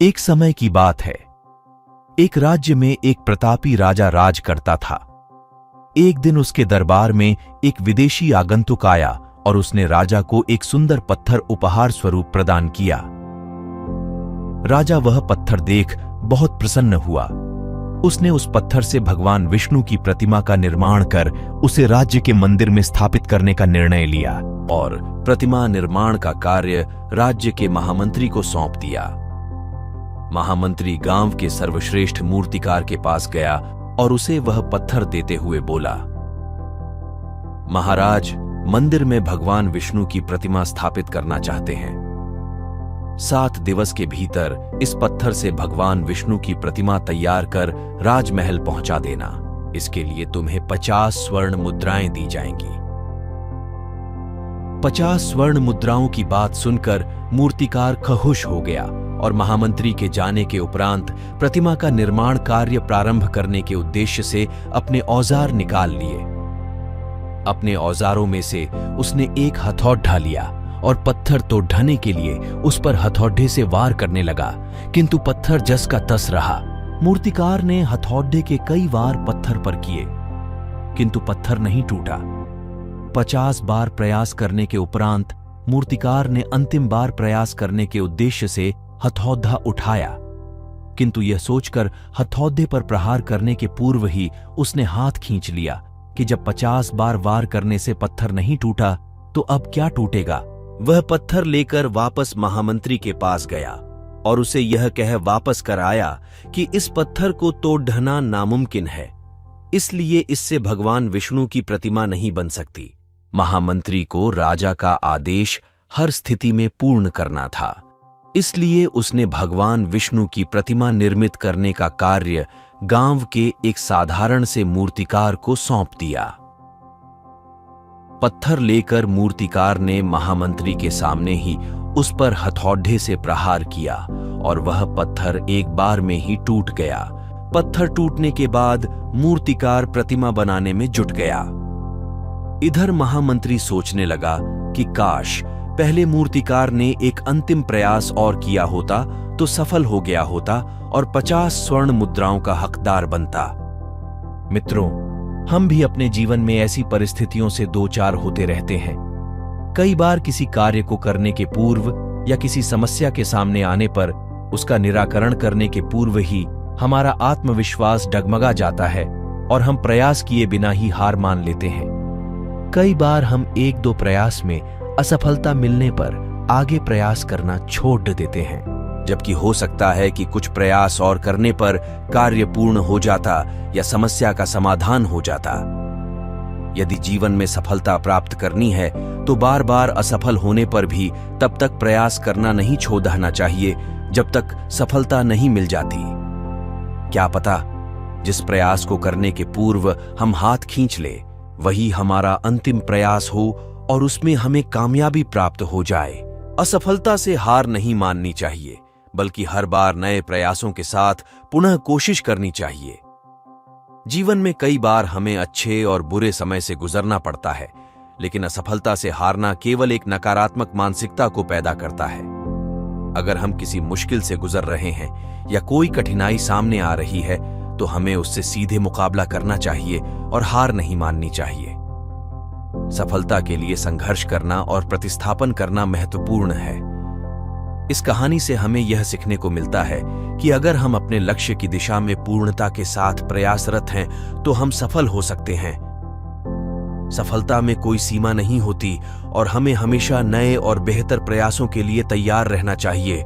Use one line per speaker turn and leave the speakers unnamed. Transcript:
एक समय की बात है। एक राज्य में एक प्रतापी राजा राज करता था। एक दिन उसके दरबार में एक विदेशी आगंतुक आया और उसने राजा को एक सुंदर पत्थर उपहार स्वरूप प्रदान किया। राजा वह पत्थर देख बहुत प्रसन्न हुआ। उसने उस पत्थर से भगवान विष्णु की प्रतिमा का निर्माण कर उसे राज्य के मंदिर में स्थापित करने का निर्णय लिया और प्रतिमा निर्माण का कार्य राज्य के महामंत्री को सौंप दिया। महामंत्री गांव के सर्वश्रेष्ठ मूर्तिकार के पास गया और उसे वह पत्थर देते हुए बोला, महाराज, मंदिर में भगवान विष्णु की प्रतिमा स्थापित करना चाहते हैं। 7 दिवस के भीतर इस पत्थर से भगवान विष्णु की प्रतिमा तैयार कर राजमहल पहुंचा देना। इसके लिए तुम्हें 50 स्वर्ण मुद्राएं दी जाएंगी। 50 स्वर्ण मुद्राओं की बात सुनकर मूर्तिकार खुश हो गया और महामंत्री के जाने के उपरांत प्रतिमा का निर्माण कार्य प्रारंभ करने के उद्देश्य से अपने औजार निकाल लिए। अपने औजारों में से उसने एक हथौड़ा लिया और पत्थर तो ढहने के लिए उस पर हथौड़े से वार करने लगा, किंतु पत्थर जस का तस रहा। मूर्तिकार ने हथौड़े के कई वार पत्थर पर किए, किंतु पत्थर नहीं टूटा। 50 बार प्रयास करने के उपरांत मूर्तिकार ने अंतिम बार प्रयास करने के उद्देश्य से हथौड़ा उठाया, किंतु यह सोचकर हथौड़े पर प्रहार करने के पूर्व ही उसने हाथ खींच लिया कि जब 50 बार वार करने से पत्थर नहीं टूटा तो अब क्या टूटेगा। वह पत्थर लेकर वापस महामंत्री के पास गया और उसे यह कह वापस कर आया कि इस पत्थर को तो ढहना नामुमकिन है, इसलिए इससे भगवान विष्णु की प्रतिमा नहीं बन सकती। महामंत्री को राजा का आदेश हर स्थिति में पूर्ण करना था, इसलिए उसने भगवान विष्णु की प्रतिमा निर्मित करने का कार्य गांव के एक साधारण से मूर्तिकार को सौंप दिया। पत्थर लेकर मूर्तिकार ने महामंत्री के सामने ही उस पर हथौड़े से प्रहार किया और वह पत्थर एक बार में ही टूट गया। पत्थर टूटने के बाद मूर्तिकार प्रतिमा बनाने में जुट गया। इधर महामंत्री सोचने लगा कि काश पहले मूर्तिकार ने एक अंतिम प्रयास और किया होता तो सफल हो गया होता और 50 स्वर्ण मुद्राओं का हकदार बनता। मित्रों, हम भी अपने जीवन में ऐसी परिस्थितियों से दो चार होते रहते हैं। कई बार किसी कार्य को करने के पूर्व या किसी समस्या के सामने आने पर उसका निराकरण करने के पूर्व ही हमारा आत्मविश्वास डगमगा जाता है और हम प्रयास किए बिना ही हार मान लेते हैं। कई बार हम 1-2 प्रयास में असफलता मिलने पर आगे प्रयास करना छोड़ देते हैं, जबकि हो सकता है कि कुछ प्रयास और करने पर कार्य पूर्ण हो जाता या समस्या का समाधान हो जाता। यदि जीवन में सफलता प्राप्त करनी है तो बार बार असफल होने पर भी तब तक प्रयास करना नहीं छोड़ देना चाहिए जब तक सफलता नहीं मिल जाती। क्या पता जिस प्रयास को करने के पूर्व हम हाथ खींच ले वही हमारा अंतिम प्रयास हो और उसमें हमें कामयाबी प्राप्त हो जाए। असफलता से हार नहीं माननी चाहिए, बल्कि हर बार नए प्रयासों के साथ पुनः कोशिश करनी चाहिए। जीवन में कई बार हमें अच्छे और बुरे समय से गुजरना पड़ता है, लेकिन असफलता से हारना केवल एक नकारात्मक मानसिकता को पैदा करता है। अगर हम किसी मुश्किल से गुजर रहे हैं या कोई कठिनाई सामने आ रही है तो हमें उससे सीधे मुकाबला करना चाहिए और हार नहीं माननी चाहिए। सफलता के लिए संघर्ष करना और प्रतिस्थापन करना महत्वपूर्ण है। इस कहानी से हमें यह सीखने को मिलता है कि अगर हम अपने लक्ष्य की दिशा में पूर्णता के साथ प्रयासरत हैं तो हम सफल हो सकते हैं। सफलता में कोई सीमा नहीं होती और हमें हमेशा नए और बेहतर प्रयासों के लिए तैयार रहना चाहिए।